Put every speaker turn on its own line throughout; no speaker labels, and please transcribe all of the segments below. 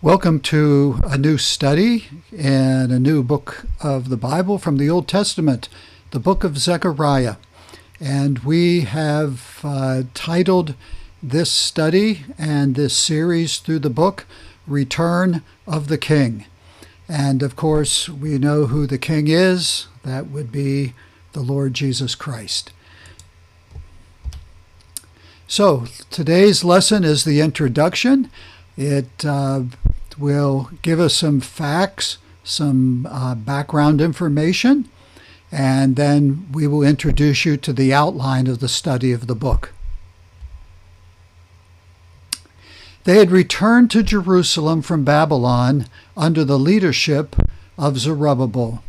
Welcome to a new study and a new book of the Bible from the Old Testament, the Book of Zechariah. And we have titled this study and this series through the book, Return of the King. And of course, we know who the King is. That would be the Lord Jesus Christ. So today's lesson is the introduction. It will give us some facts, some background information, and then we will introduce you to the outline of the study of the book. They had returned to Jerusalem from Babylon under the leadership of Zerubbabel.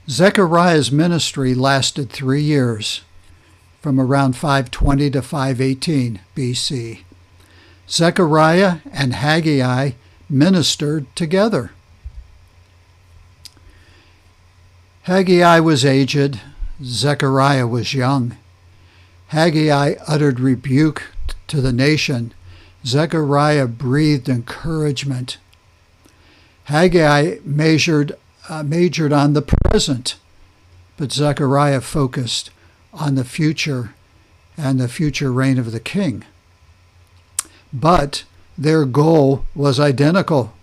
Zechariah's ministry lasted 3 years, from around 520 to 518 BC. Zechariah and Haggai ministered together. Haggai was aged, Zechariah was young. Haggai uttered rebuke to the nation. Zechariah breathed encouragement. Haggai majored on the present, but Zechariah focused on the future and the future reign of the king. But their goal was identical.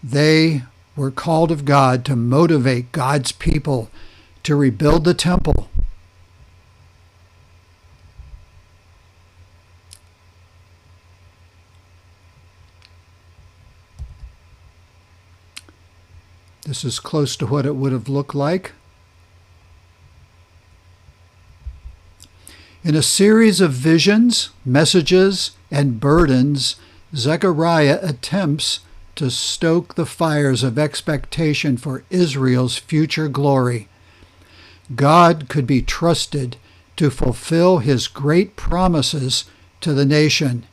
They were called of God to motivate God's people to rebuild the temple. This is close to what it would have looked like. In a series of visions, messages, and burdens, Zechariah attempts to stoke the fires of expectation for Israel's future glory. God could be trusted to fulfill his great promises to the nation.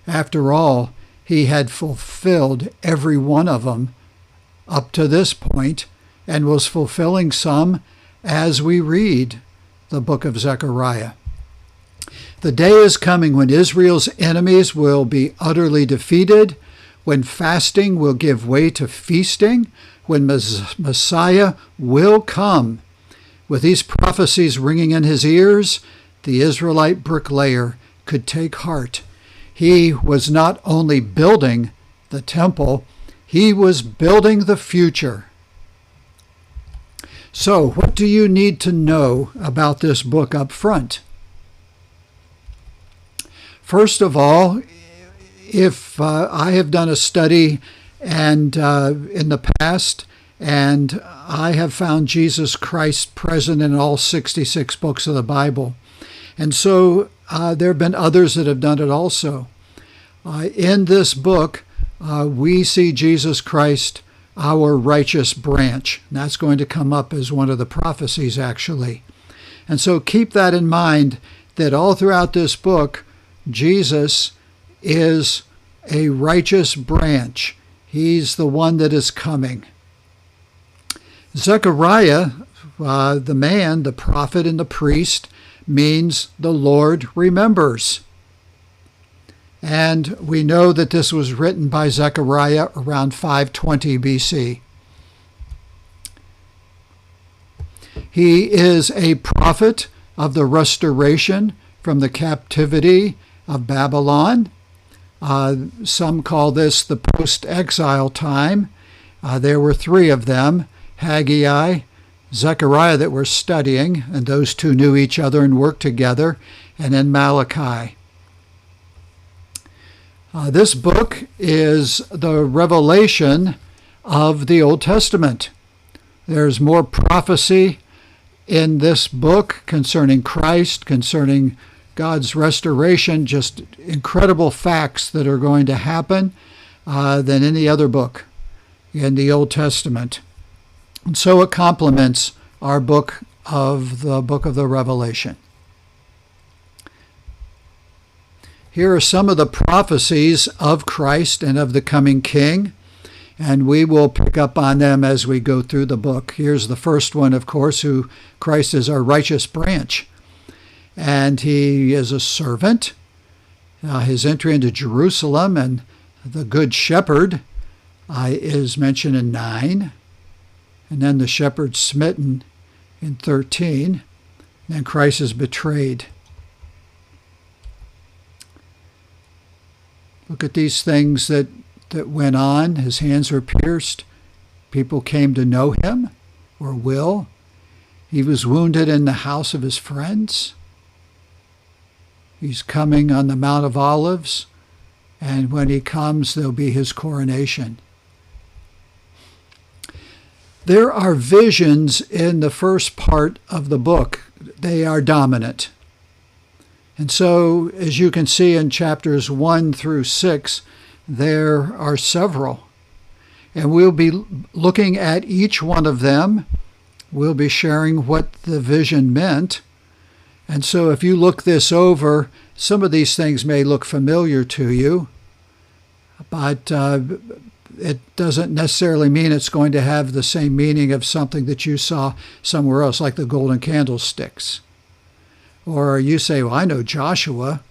After all, he had fulfilled every one of them up to this point and was fulfilling some as we read the book of Zechariah. The day is coming when Israel's enemies will be utterly defeated, when fasting will give way to feasting, when Messiah will come. With these prophecies ringing in his ears, the Israelite bricklayer could take heart. He was not only building the temple, he was building the future. So, what do you need to know about this book up front? First of all, if I have done a study and in the past, and I have found Jesus Christ present in all 66 books of the Bible. And so there have been others that have done it also. In this book, we see Jesus Christ, our righteous branch. And that's going to come up as one of the prophecies, actually. And so keep that in mind, that all throughout this book, Jesus is a righteous branch. He's the one that is coming. Zechariah, the man, the prophet, and the priest, means the Lord remembers. And we know that this was written by Zechariah around 520 BC. He is a prophet of the restoration from the captivity of Babylon. Some call this the post-exile time. There were 3 of them, Haggai, Zechariah, that we're studying, and those 2 knew each other and worked together, and then Malachi. This book is the revelation of the Old Testament. There's more prophecy in this book concerning Christ, concerning God's restoration, just incredible facts that are going to happen than any other book in the Old Testament. And so it complements our book of the Revelation. Here are some of the prophecies of Christ and of the coming King, and we will pick up on them as we go through the book. Here's the first one, of course, who Christ is our righteous branch. And he is a servant. His entry into Jerusalem and The Good Shepherd is mentioned in 9, and then the shepherd smitten in 13, and then Christ is betrayed. Look at these things that went on. His hands were pierced. People came to know him, or will. He was wounded in the house of his friends. He's coming on the Mount of Olives, and when he comes, there'll be his coronation. There are visions in the first part of the book. They are dominant. And so, as you can see in chapters 1 through 6, there are several. And we'll be looking at each one of them. We'll be sharing what the vision meant. And so if you look this over, some of these things may look familiar to you, but it doesn't necessarily mean it's going to have the same meaning of something that you saw somewhere else, like the golden candlesticks. Or you say, well, I know Joshua,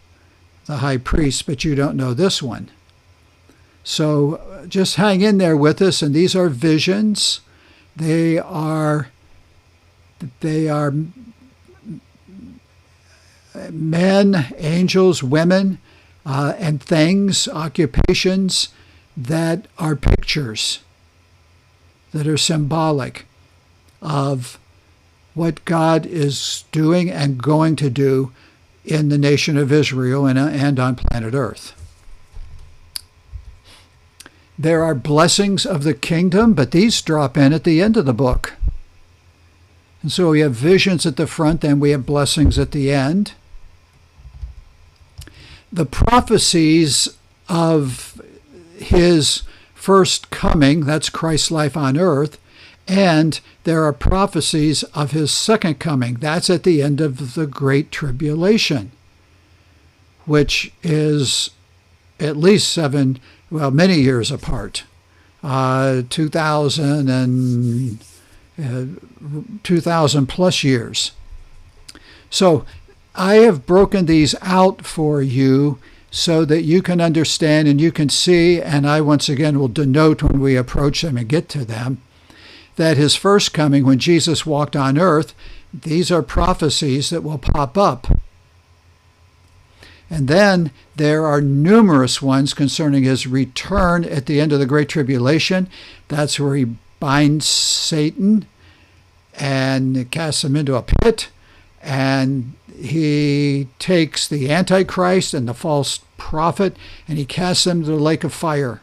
the high priest, but you don't know this one. So just hang in there with us, and these are visions. They are men, angels, women, and things, occupations that are pictures, that are symbolic of what God is doing and going to do in the nation of Israel and on planet Earth. There are blessings of the kingdom, but these drop in at the end of the book. And so we have visions at the front, then we have blessings at the end. The prophecies of his first coming, that's Christ's life on earth, and there are prophecies of his second coming. That's at the end of the Great Tribulation, which is at least many years apart, 2,000 and 2,000 plus years. So I have broken these out for you so that you can understand and you can see, and I once again will denote when we approach them and get to them, that his first coming, when Jesus walked on earth, these are prophecies that will pop up. And then there are numerous ones concerning his return at the end of the Great Tribulation. That's where he binds Satan and casts him into a pit, and he takes the Antichrist and the false prophet, and he casts them to the lake of fire.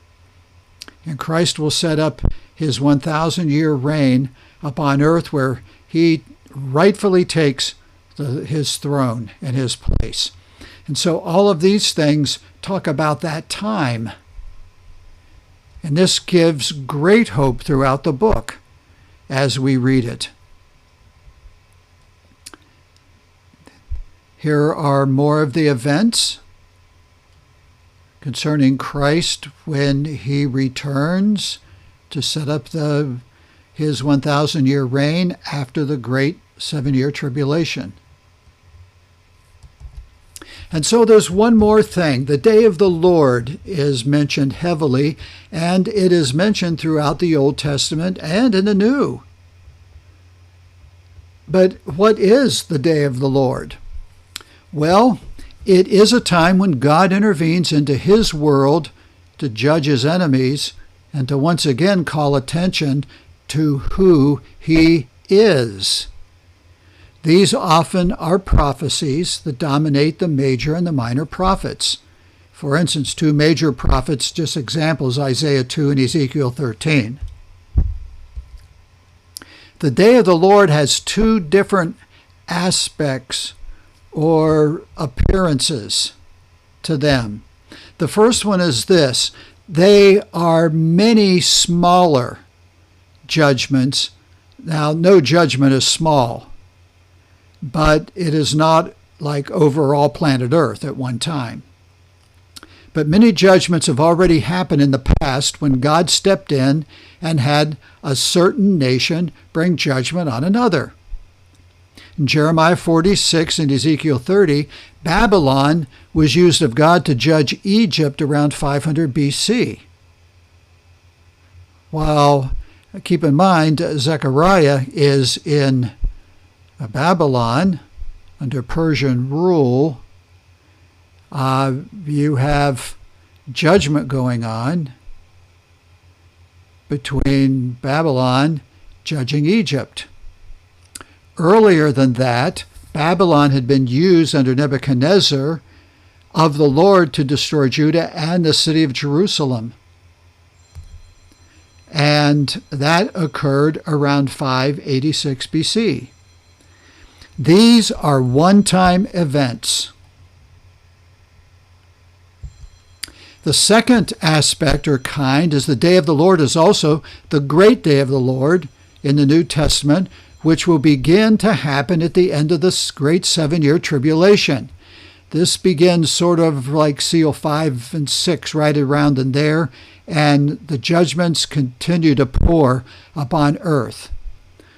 And Christ will set up his 1,000-year reign upon earth, where he rightfully takes his throne and his place. And so all of these things talk about that time. And this gives great hope throughout the book as we read it. Here are more of the events concerning Christ when he returns to set up his 1,000-year reign after the great 7-year tribulation. And so there's one more thing. The day of the Lord is mentioned heavily, and it is mentioned throughout the Old Testament and in the New. But what is the day of the Lord? Well, it is a time when God intervenes into his world to judge his enemies and to once again call attention to who he is. These often are prophecies that dominate the major and the minor prophets. For instance, two major prophets, just examples, Isaiah 2 and Ezekiel 13. The day of the Lord has two different aspects or appearances to them. The first one is this: they are many smaller judgments. Now, no judgment is small, but it is not like overall planet Earth at one time. But many judgments have already happened in the past when God stepped in and had a certain nation bring judgment on another. In Jeremiah 46 and Ezekiel 30, Babylon was used of God to judge Egypt around 500 BC. While, keep in mind, Zechariah is in Babylon under Persian rule. You have judgment going on between Babylon judging Egypt. Earlier than that, Babylon had been used under Nebuchadnezzar of the Lord to destroy Judah and the city of Jerusalem. And that occurred around 586 BC. These are one-time events. The second aspect or kind is the day of the Lord is also the great day of the Lord in the New Testament, which will begin to happen at the end of this great 7-year tribulation. This begins sort of like seal 5 and 6 right around in there, and the judgments continue to pour upon earth.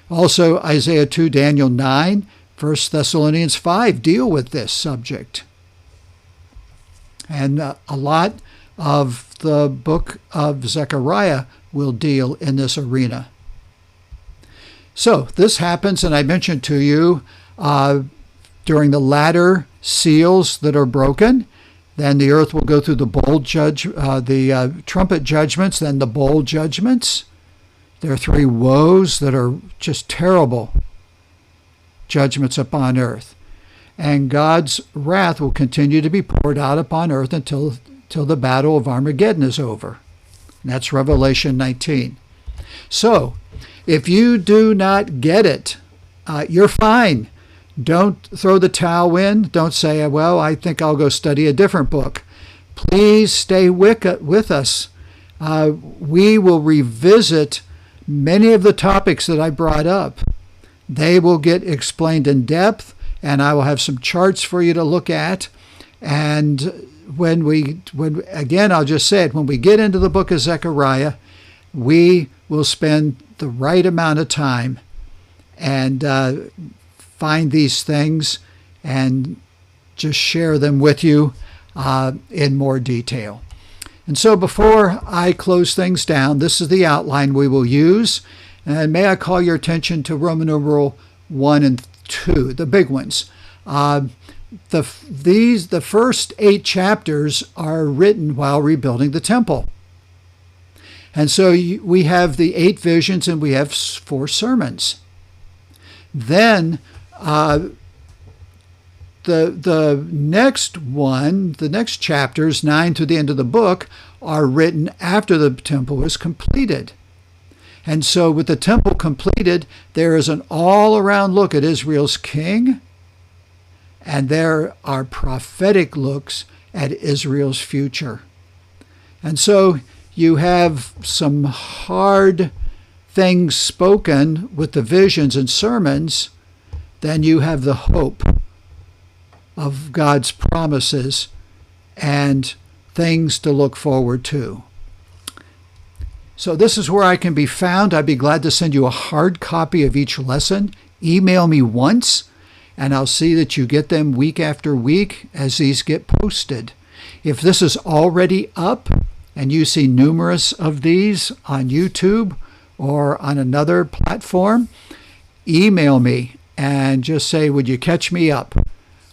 Also, Isaiah 2, Daniel 9, 1 Thessalonians 5 deal with this subject. And a lot of the book of Zechariah will deal in this arena. So this happens, and I mentioned to you during the latter seals that are broken, then the earth will go through the trumpet judgments, then the bowl judgments. There are 3 woes that are just terrible judgments upon earth. And God's wrath will continue to be poured out upon earth until the battle of Armageddon is over. And that's Revelation 19. So, if you do not get it, you're fine. Don't throw the towel in. Don't say, well, I think I'll go study a different book. Please stay with us. We will revisit many of the topics that I brought up. They will get explained in depth, and I will have some charts for you to look at. And again, I'll just say it, when we get into the book of Zechariah, we will spend the right amount of time and find these things and just share them with you in more detail. And so before I close things down, this is the outline we will use. And may I call your attention to Roman numeral 1 and 2, the big ones. The first 8 chapters are written while rebuilding the temple. And so we have the 8 visions and we have 4 sermons. Then the next chapters, 9 to the end of the book, are written after the temple was completed. And so with the temple completed, there is an all-around look at Israel's king, and there are prophetic looks at Israel's future. And so you have some hard things spoken with the visions and sermons, then you have the hope of God's promises and things to look forward to. So this is where I can be found. I'd be glad to send you a hard copy of each lesson. Email me once, and I'll see that you get them week after week as these get posted. If this is already up and you see numerous of these on YouTube or on another platform, email me and just say, would you catch me up?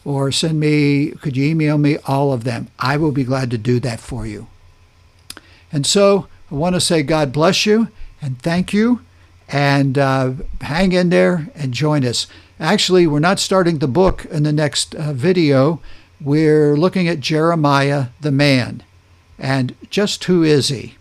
Or could you email me all of them? I will be glad to do that for you. And so I want to say God bless you and thank you, and hang in there and join us. Actually, we're not starting the book in the next video. We're looking at Jeremiah the man. And just who is he?